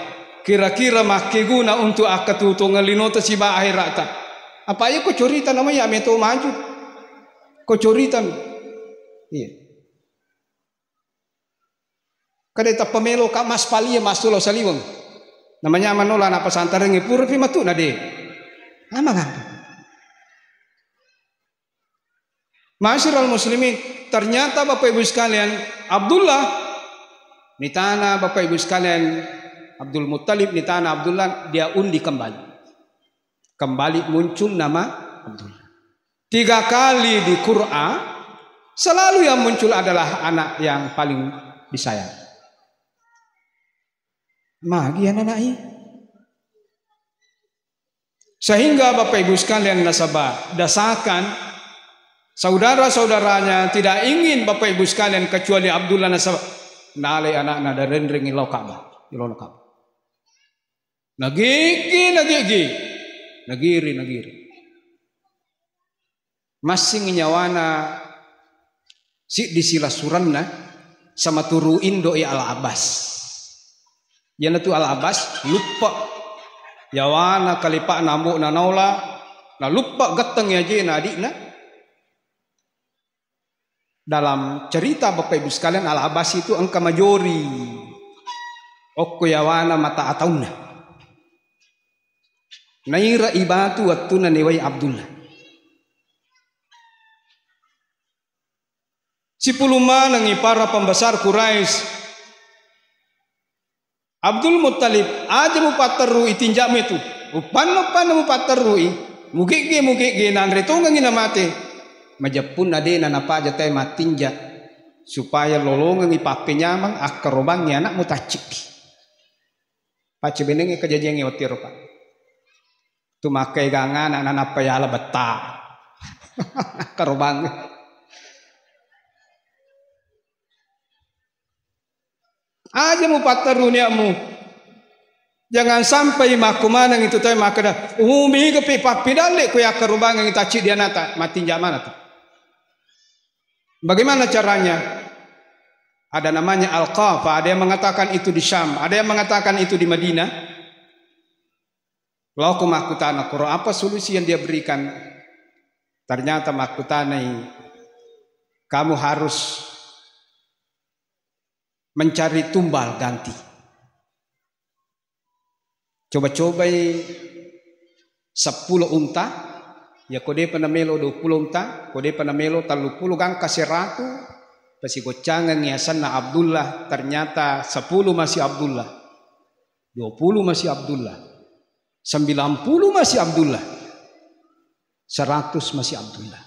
Kira-kira make guna untuk akatuto ngelinota si ba akhirata. Apa ya ko corita namanya ameto maju. Ko corita. Iya. Kadeta pemelo ka mas palia mas tulo saliwang. Namanya manola na pesantren ngipur pi matu na de. Amang apa? Masyarul muslimin, ternyata Bapak Ibu sekalian, Abdullah nitana Bapak Ibu sekalian, Abdul Muttalib nitana Abdullah, dia undi kembali. Kembali muncul nama Abdullah. 3 kali di Quran selalu yang muncul adalah anak yang paling disayang. Magi anak ini. Sehingga Bapak Ibu sekalian nasabah dasakan saudara-saudaranya tidak ingin Bapak Ibu sekalian kecuali Abdullah nasabah nale anak ada rendring ilau Ka'bah, ilau Ka'bah. Nagiri. Masing nyawana si disila suranna sama turu Indo ya Al-Abbas. Yana tu Al-Abbas lupa yawana kalipa namu nanaula na lupa gateng ya je na adikna. Dalam cerita Bapak Ibu sekalian Al-Abbas itu angka majori. Okko yawana mata atauna. Naira ibatu waktu nanewai Abdullah. Si puluma nangi para pembesar Quraisy. Abdul Muttalib aja mupateru itinjak metu. Upan mupateru i. Mugige nanre tunggang ina mate. Majapun ade nanapa aja teh matinja supaya lolongan ipape nyamang akarobangnya anak mutacik. Pace benenge kejadian ngewatiro Pak. Tu makai gangan anak apa ya ala betah. Akarobang. Aja mu pateru niamu. Jangan sampai makumanang itu teh makada umi kepi papi dale ku akarobang yang itacik dia nata matinja mana tuh. Bagaimana caranya? Ada namanya Al-Qafa, ada yang mengatakan itu di Syam, ada yang mengatakan itu di Madinah. Lalu aku makutana Quran, apa solusi yang dia berikan? Ternyata makutanai, kamu harus mencari tumbal ganti. Coba-coba 10 unta. Ya kode panamelo 20 unta, kode panamelo 30 gang kasih ratu, pasi gocangan ngiasan na Abdullah, ternyata 10 masih Abdullah, 20 masih Abdullah, 90 masih Abdullah, 100 masih Abdullah.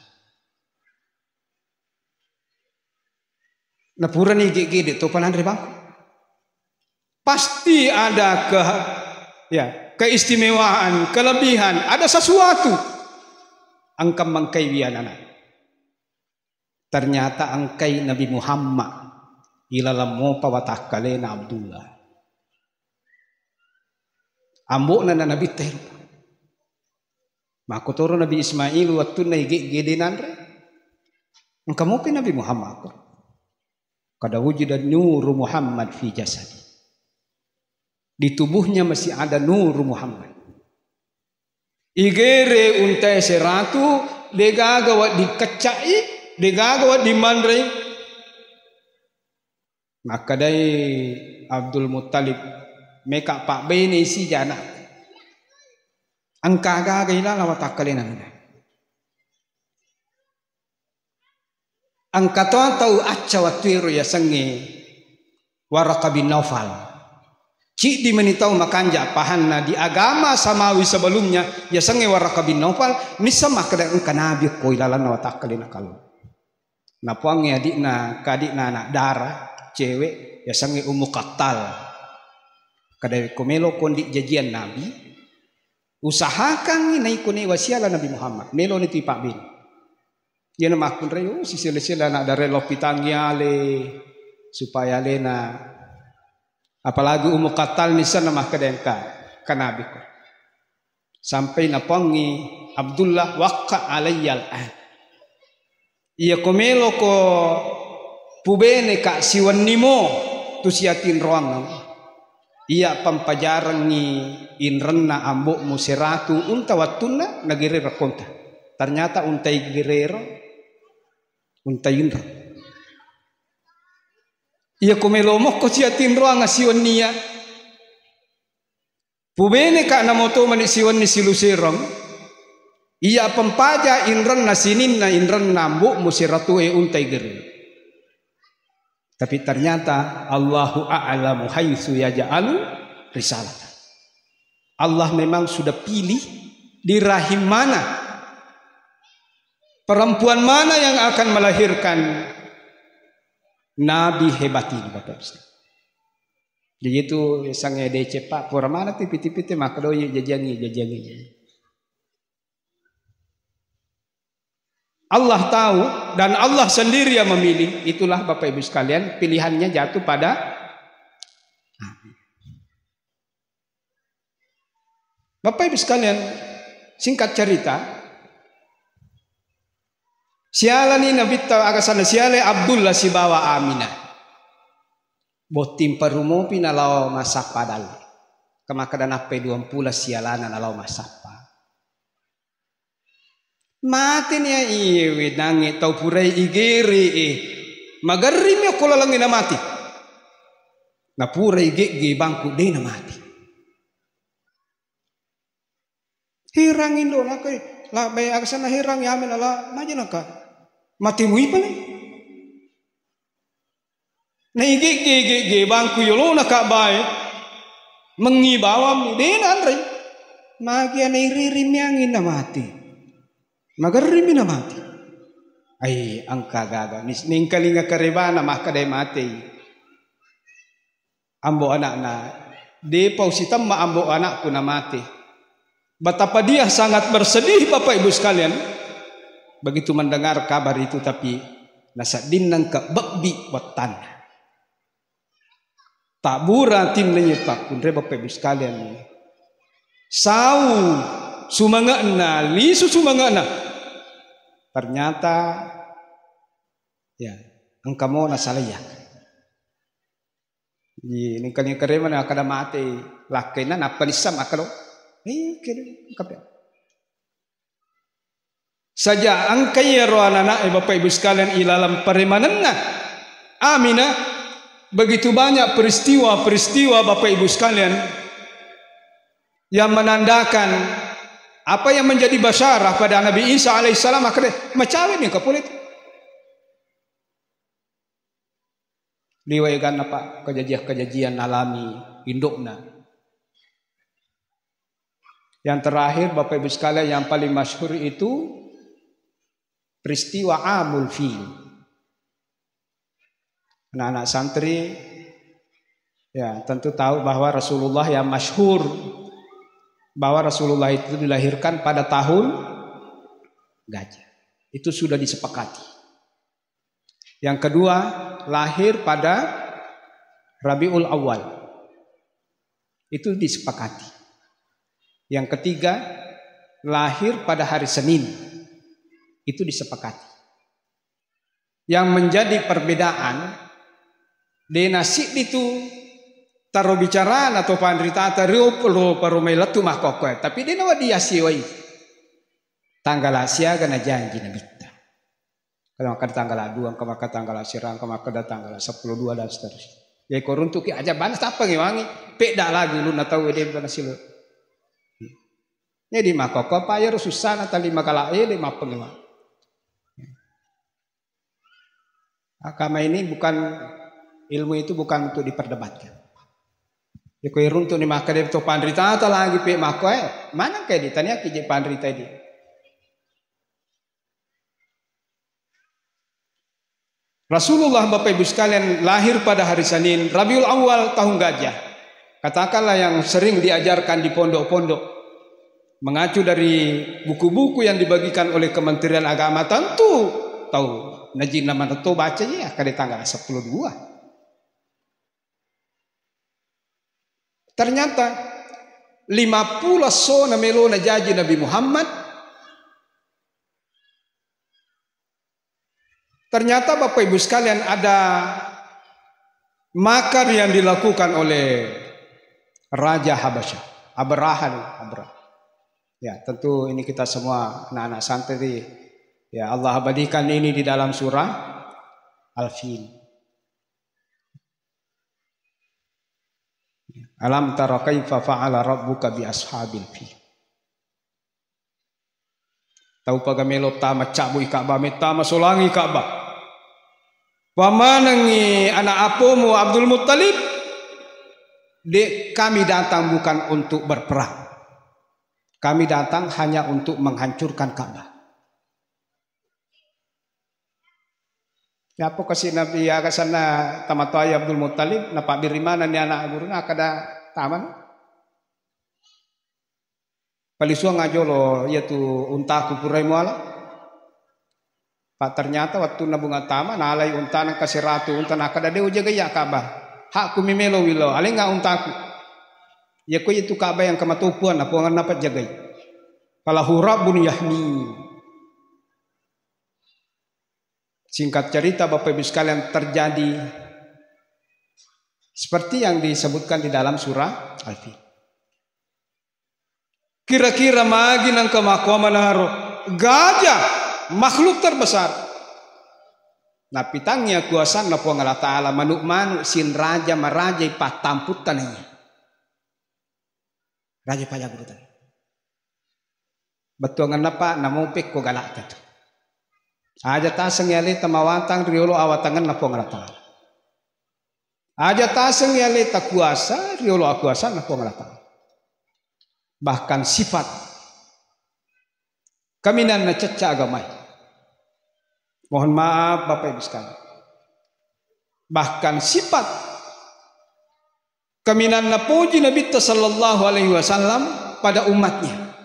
Nah pura nih gede topanan rebang, pasti ada keistimewaan, kelebihan, ada sesuatu. Angkam mangkai wianana. Ternyata angkai Nabi Muhammad ilalam mo pawatah kalena Abdullah. Ambok na Nabi teh. Maka turun Nabi Ismail waktu na gede nanre. Engkau pun Nabi Muhammad. Kada wujud nur Muhammad fi jasad. Di tubuhnya masih ada nur Muhammad. Igere untai seratu degagawa dikecai, degagawa dimandrai. Maka dari Abdul Muttalib meka pak bene si jana. Angka gaga ila lawat akalinan. Angka tahu acca waktu ya sange Waraqah bin Naufal. Cik di menitau makanja pahanna di agama samawi sebelumnya ya sange Waraqah bin Naufal misama kada engka nabi ko ilalan wa takalina kalau. Napuangi adikna kadikna anak darah cewek ya sange Ummu Qattal. Kada komelo kondi jajian nabi usahakan nai kone wasiala Nabi Muhammad melo ni tipak bin. Ya nama akun reyo sila nak dari lopitangiale supaya lena apalagi Ummu Qattal nisan nama kedengka kanabi ko sampai napangi Abdullah waqqa alayyal an iya komelo ko pubene ka siwan nimo tu siatin ruang iya pampajarangi inrenna ambok musiratu unta watuna nagire rakonta ternyata untai girero untai indra iya komelomo ko siatin ruang siwan niya pubene ka namoto mani siwan ni silusirong iya pampaja inrenna sininna inrenna ambok musiratu untai girero. Tapi ternyata Allahu a'lamu haitsu yaj'alu risalah. Allah memang sudah pilih di rahim mana perempuan mana yang akan melahirkan nabi hebat ini Bapak Ibu. Jadi itu sang ede cepak pura mana tipi-tipi teh makdoi jajangi. Allah tahu dan Allah sendiri yang memilih. Itulah Bapak Ibu sekalian pilihannya jatuh pada Bapak Ibu sekalian singkat cerita sialani Nabi agasana siale Abdullah si bawa Aminah botim perumo pinalaw masak padal kemakadan ape 20 sialana nalaw masak mati niya iwi nangi tau purai igeri magarim ya kula lang na mati na purai igegi bangku de na mati hirangin do na kay la bay aksan na hirang yamin ala majina ka mati mui pa na igegi bangku yolo na ka bay mengibawam de na andre magya na iririm yangin na mati magarimi na mati. Ay, ang kagaga. Ning kalinga karibana makaday mati. Ambo anak na. Di pausitam maambo anak ko na mati. Betapa dia sangat bersedih Bapak Ibu sekalian. Begitu mendengar kabar itu tapi nasa din ng kabakbi watan. Taburatin lenyepak. Kundre Bapak Ibu sekalian. Sau sumanga na. Lisu sumanga na. Ternyata ya engkau mau nasalayak. Ini kan yang keren mana kada mati lakainan apa nisam akalo. Kira kapya. Saja angkai rohanana Bapak Ibu sekalian ilalam perimananna. Aminah begitu banyak peristiwa-peristiwa Bapak Ibu sekalian yang menandakan apa yang menjadi basyarah pada Nabi Isa alaihissalam akhirnya macawin yang kapulit. Liwaikan apa kejadian alami indukna. Yang terakhir Bapak Ibu sekalian yang paling masyhur itu peristiwa Amul Fil. Anak-anak santri ya tentu tahu bahwa Rasulullah yang masyhur bahwa Rasulullah itu dilahirkan pada tahun gajah. Itu sudah disepakati. Yang kedua, lahir pada Rabiul Awal. Itu disepakati. Yang ketiga, lahir pada hari Senin. Itu disepakati. Yang menjadi perbedaan di nasib itu taruh bicaraan atau pandrita taruh perlu melatu mahkokoi. Tapi dia nawa dia siwai. Tanggal Asia kena janji nabi. Kalau makan tanggal 2, kalau makan tanggal sirang, kalau makan tanggal 10-2 dan seterusnya. Ya korun tuh aja banas apa ngewangi, peda lagi lu nak tahu dia bukan silu. Jadi makoko payar susah atau 5 kala 5 pengewa. Agama ini bukan, ilmu itu bukan untuk diperdebatkan. Ya korun tuh ni makan dia tu pandrita atau lagi pe makoe, mana kayak ditanya kiji pandrita dia. Rasulullah Bapak Ibu sekalian lahir pada hari Senin, Rabiul Awal tahun gajah. Katakanlah yang sering diajarkan di pondok-pondok. Mengacu dari buku-buku yang dibagikan oleh Kementerian Agama, tentu tahu najin nama itu bacanya akan di tanggal 10-2. Ternyata 50 so namelo najaji Nabi Muhammad. Ternyata Bapak Ibu sekalian ada makar yang dilakukan oleh Raja Habasyah, Abraha. Ya, tentu ini kita semua anak-anak santri. Ya, Allah abadikan ini di dalam surah Al-Fil. Alam tara kaifa fa'ala rabbuka bi ashabil fil. Tahu pagamelo tama cabui Ka'bah metama solangi Ka'bah. Pamanangi anak apomu Abdul Muttalib. Kami datang bukan untuk berperang. Kami datang hanya untuk menghancurkan Ka'bah. Ya apa kasih Nabi ya kasana tamatoi Abdul Muttalib napa birimana ni anak guruna kada taman. Palisuang ngajolo yaitu unta kupurai muala. Pak ternyata waktu nabunga tama nalai unta nang kasih ratu unta nak kada deu jaga ya Ka'bah. Hak ku mimelo wilo ale nga untaku. Ya ko itu Ka'bah yang kematupuan apa ngan dapat jagai. Falahu rabbun yahmi. Singkat cerita Bapak Ibu sekalian terjadi seperti yang disebutkan di dalam surah Al-Fil. Kira-kira magi nang kemakuaman haro gajah makhluk terbesar. Nah pitangnya kuasa na po Allah Ta'ala manuk-manuk sin raja marajai patamput tanahnya. Raja payah berutan. Betul napa namupik ko galak kat. Aja taseng yali tamawantang riolo awatangan na po Allah Ta'ala. Aja taseng yali ta kuasa riolo akuasa na po Allah Ta'ala. Bahkan sifat kaminan na cecca agamai. Mohon maaf Bapak Ibu sekalian. Bahkan sifat kaminan na puji Nabi sallallahu alaihi wasallam pada umatnya.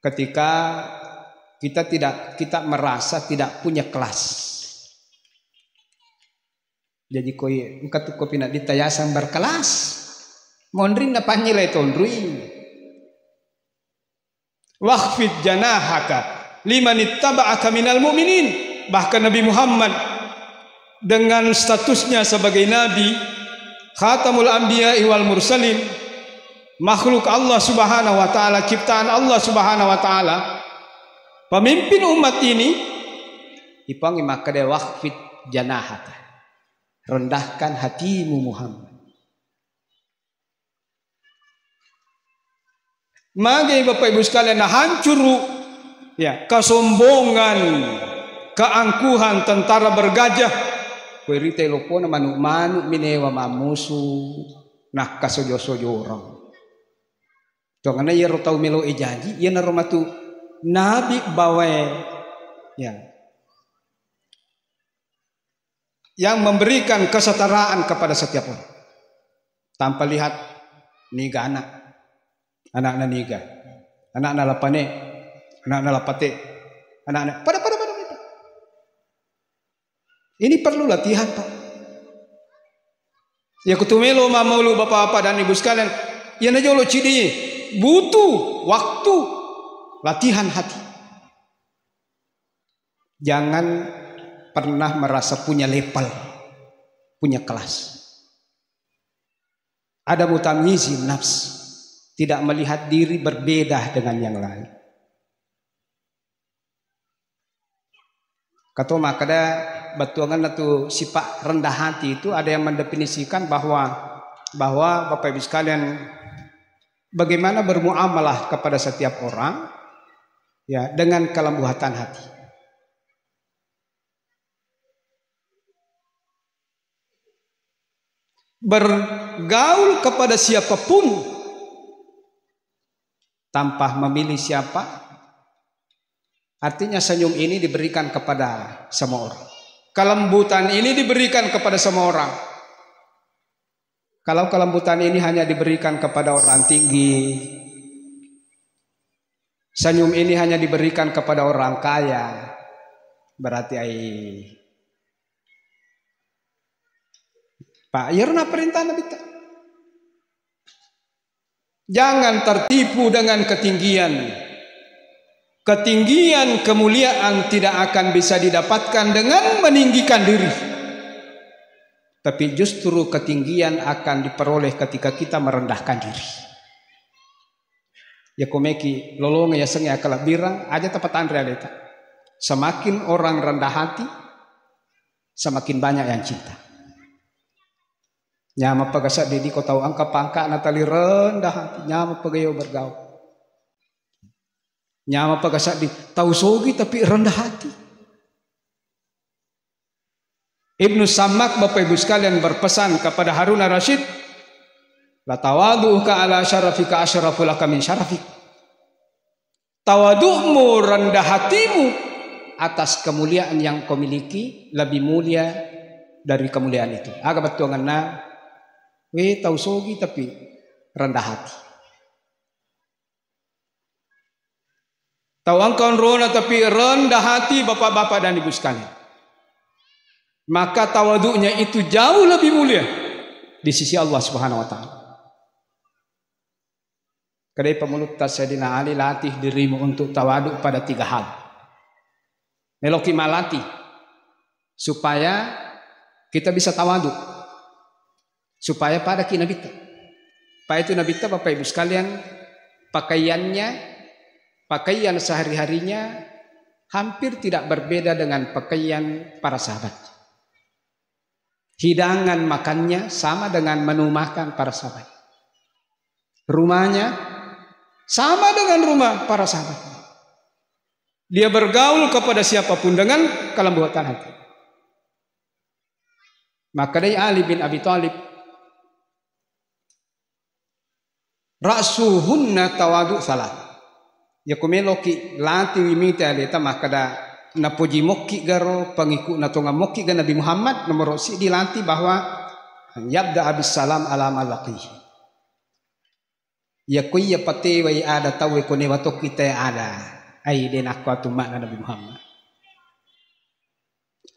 Ketika kita merasa tidak punya kelas. Jadi koi engkat ko pina ditayasan berkelas. Mondrin na panyilay tondruin. Wakhfid janahaka liman ittaba'aka minal mu'minin. Bahkan Nabi Muhammad dengan statusnya sebagai nabi, khatamul anbiya wal mursalin, makhluk Allah Subhanahu wa taala, ciptaan Allah Subhanahu wa taala, pemimpin umat ini ipangi makade wakhfid janahaka. Rendahkan hatimu Muhammad. Magai Bapak Ibu sekalian hancur ya kesombongan, keangkuhan tentara bergajah. Kuirite lopona manuk-manuk minewa mamusu nak kasojo-sojo orang. Tongana ia rotau melo ejanji, ia naromatu nabi bawe ya. Yang memberikan kesetaraan kepada setiap orang. Tanpa lihat niga anak-anak niga, anak-anak lapane, anak-anak lapate, anak-anak pada. Ini perlu latihan Pak. Ya kutumelo mamaulu bapak-bapak dan ibu sekalian, Yana jolo cidi butuh waktu latihan hati. Jangan pernah merasa punya level, punya kelas. Ada mutamyizin nafs, tidak melihat diri berbeda dengan yang lain. Kata makada batuangan itu sifat rendah hati itu ada yang mendefinisikan bahwa Bapak Ibu sekalian bagaimana bermuamalah kepada setiap orang ya dengan kelembutan hati. Bergaul kepada siapapun tanpa memilih siapa. Artinya senyum ini diberikan kepada semua orang. Kelembutan ini diberikan kepada semua orang. Kalau kelembutan ini hanya diberikan kepada orang tinggi, senyum ini hanya diberikan kepada orang kaya, berarti Pak Yerna perintah Nabi. Jangan tertipu dengan ketinggian. Ketinggian kemuliaan tidak akan bisa didapatkan dengan meninggikan diri. Tapi justru ketinggian akan diperoleh ketika kita merendahkan diri. Ya komeki lolong ya sengi akal birang aja tepatan realita. Semakin orang rendah hati, semakin banyak yang cinta. Nyama pagasak dedi kau tahu angka pangka natali rendah hati. Nyama pagayo bergaul. Nyama pagasak di tahu sogi tapi rendah hati. Ibnu Samak Bapak Ibu sekalian berpesan kepada Harun ar-Rasyid, la tawadu'uka ala syarafika asyraful laka min syarafik. Tawadu'mu, rendah hatimu atas kemuliaan yang kau miliki lebih mulia dari kemuliaan itu. Aga betuangan na we tahu sogi tapi rendah hati. Tahu angkau rona tapi rendah hati bapak-bapak dan ibu sekalian. Maka tawaduknya itu jauh lebih mulia di sisi Allah Subhanahu wa taala. Kedai pemulut Sayyidina Ali latih dirimu untuk tawaduk pada 3 hal. Meloki malati supaya kita bisa tawaduk. Supaya pada kita Nabi. Pak itu Nabi Bapak Ibu sekalian pakaian sehari-harinya hampir tidak berbeda dengan pakaian para sahabat. Hidangan makannya sama dengan menu makan para sahabat. Rumahnya sama dengan rumah para sahabat. Dia bergaul kepada siapapun dengan kelembutan hati. Maka dari Ali bin Abi Thalib, ra'suhunna tawadu salat. Ya kumeloki lati wimita aleta makada na puji mokki garo pengikut na tonga mokki ga Nabi Muhammad nomor si dilanti bahwa yabda abis salam ala malaqi. Ya kuy ya pate wa ada tawe ko ne wato kita ada. Ai den aku atu makna Nabi Muhammad.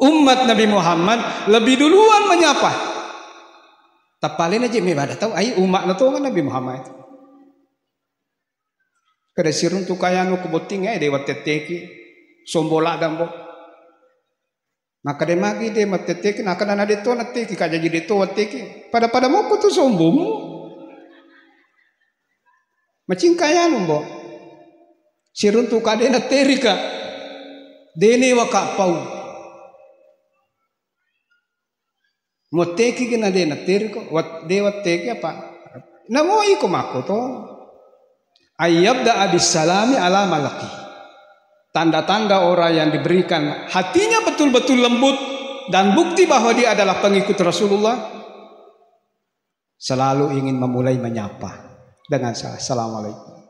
Umat Nabi Muhammad lebih duluan menyapa. Tapalin aja me bada tahu ai umat na tonga Nabi Muhammad. Kada sirun tu kaya no kuboting ai dewa teteki sombola dambo. Maka de magi de matete na kana na dito na teki ka jadi dito wateki. Pada mo ko to sombomu. Macing kaya nombo. Sirun tu ka de na terika. Dene wa ka pau. Moteki gina de na teriko wat de wateki apa? Na mo iko mako to. Ayyabda abis salami ala malaki. Tanda-tanda orang yang diberikan hatinya betul-betul lembut dan bukti bahwa dia adalah pengikut Rasulullah selalu ingin memulai menyapa dengan assalamualaikum.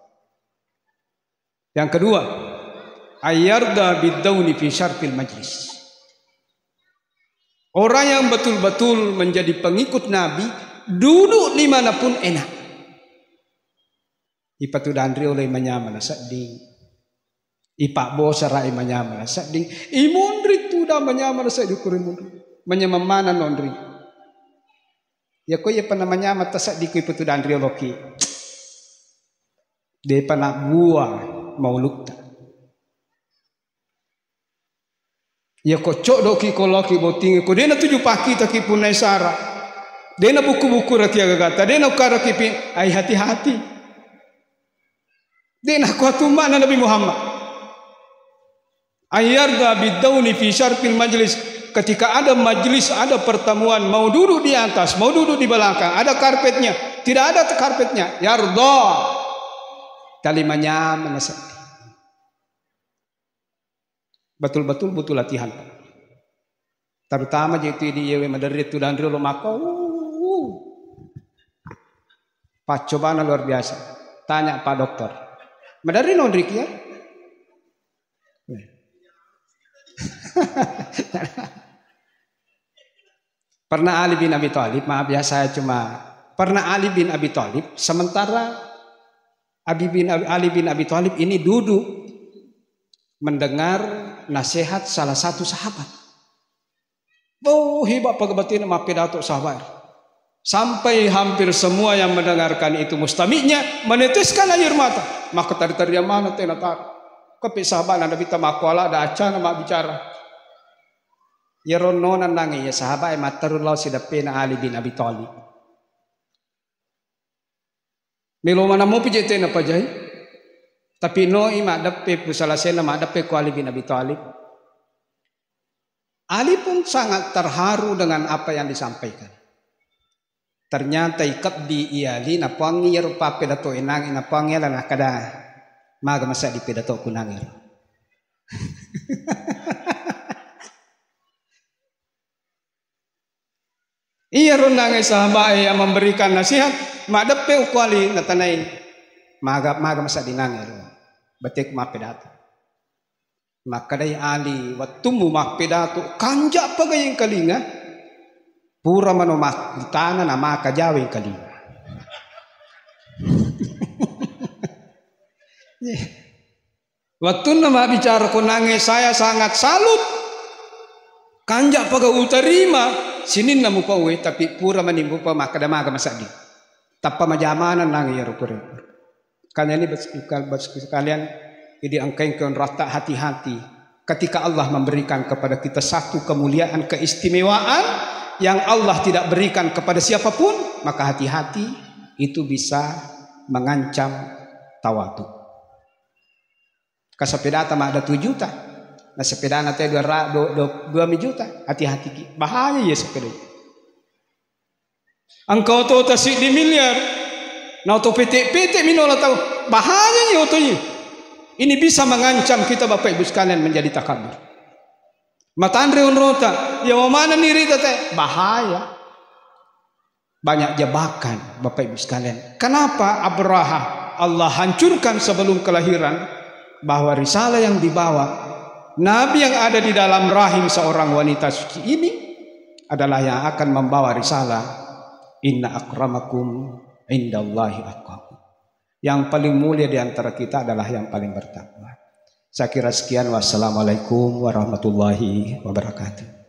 Yang kedua, ayyarda biddauni fi syarfil majlis. Orang yang betul-betul menjadi pengikut Nabi duduk dimanapun enak. Ipatu dandri oleh menyamana sading. Ipak bosa rai menyamana sading. Imundri tu dah menyamana sading kurimundri. Menyamana nondri. Ya ko ya pernah menyamata sading ipatu dandri loki. Dia nak buah mauluk. Ya kocok doki koloki botingi ko dena tuju paki taki punai sara. Dena buku-buku rakia gagata. Dena ukara kipi ai hati-hati. Dena kuatu mana Nabi Muhammad. Ayarda bidauni fi syarqil majlis. Ketika ada majlis, ada pertemuan, mau duduk di atas, mau duduk di belakang, ada karpetnya, tidak ada karpetnya, yarda. Kalimahnya menasihati. Betul-betul butuh latihan. Terutama jika di yewe madarit dan rilo maka pacobaan luar biasa. Tanya Pak Dokter. Madari nondrik ya? Pernah Ali bin Abi Thalib, maaf ya saya cuma pernah Ali bin Abi Thalib, sementara Ali bin Abi Thalib ini duduk mendengar nasihat salah satu sahabat. Oh hebat pagabatin sama pidato sahabat. Sampai hampir semua yang mendengarkan itu mustami'nya meneteskan air mata. Maka tadi yang mana tenatar. Kepi sahabat Nabi tamakwala ada acan nama bicara. Ya rononan nangi ya sahabat matarullah sidapena Ali bin Abi Thalib. Milo mana mau pijetin apa jai? Tapi no ima dape pusalasena ma dape ku Ali bin Abi Thalib. Ali pun sangat terharu dengan apa yang disampaikan. Ternyata ikat di iali na pangir pa pedato inang ina pangir na kada maga masa di pedato kunangir. Iya runangai sahabat yang memberikan nasihat mak dape kuali natanai maga masa dinangir. Batik ma pedato. Maka dari Ali waktumu mak pedato kanjak pagayeng kalinga pura manomak di tanah nama kajawing kalinga. Waktu nama bicara kunange saya sangat salut. Kanjak paga utarima sinin namu pawe tapi pura manimbu pa makadamaga masadi. Tappa majamanan nangi ya rukur. Karena ini sekalian jadi angkain rata hati-hati ketika Allah memberikan kepada kita satu kemuliaan keistimewaan yang Allah tidak berikan kepada siapapun, maka hati-hati itu bisa mengancam tawadu. Kasepeda tama ada 7 juta. Nah sepeda nanti 2 juta. Hati-hati bahaya ya sepeda. Engkau tahu tasik di miliar. Nah auto PT minola tahu bahaya ya autonya. Ini bisa mengancam kita Bapak Ibu sekalian menjadi takabur. Mata Andre unrota, ya mau mana nih rita teh? Bahaya. Banyak jebakan Bapak Ibu sekalian. Kenapa Abraha Allah hancurkan sebelum kelahiran bahwa risalah yang dibawa Nabi yang ada di dalam rahim seorang wanita suci ini adalah yang akan membawa risalah inna akramakum indallahi atqakum. Yang paling mulia di antara kita adalah yang paling bertakwa. Saya kira sekian. Wassalamualaikum warahmatullahi wabarakatuh.